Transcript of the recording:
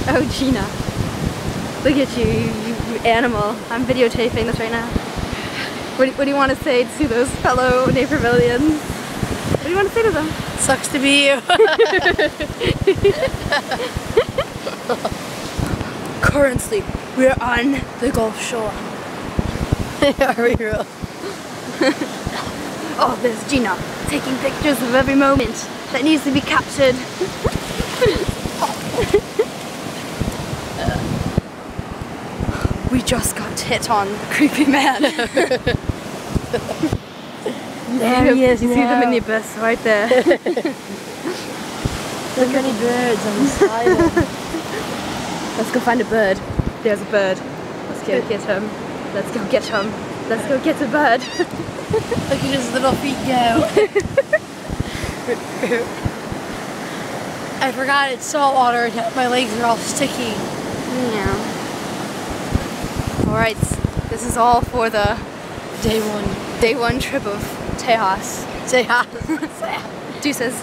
Oh, Gina. Look at you, you animal. I'm videotaping this right now. What do you want to say to those fellow Napervillians? What do you want to say to them? Sucks to be you. Currently, we're on the Gulf Shore. Are we real? Oh, there's Gina taking pictures of every moment that needs to be captured. We just got hit on, the creepy man. There he is. You see the minibus right there. So many birds on the side. Let's go find a bird. There's a bird. Let's go get him. Let's go get him. Let's go get a bird. Look at his little feet go. I forgot it's salt water and my legs are all sticky. Yeah. Alright, this is all for the Day one trip of Tejas. Tejas. Deuces.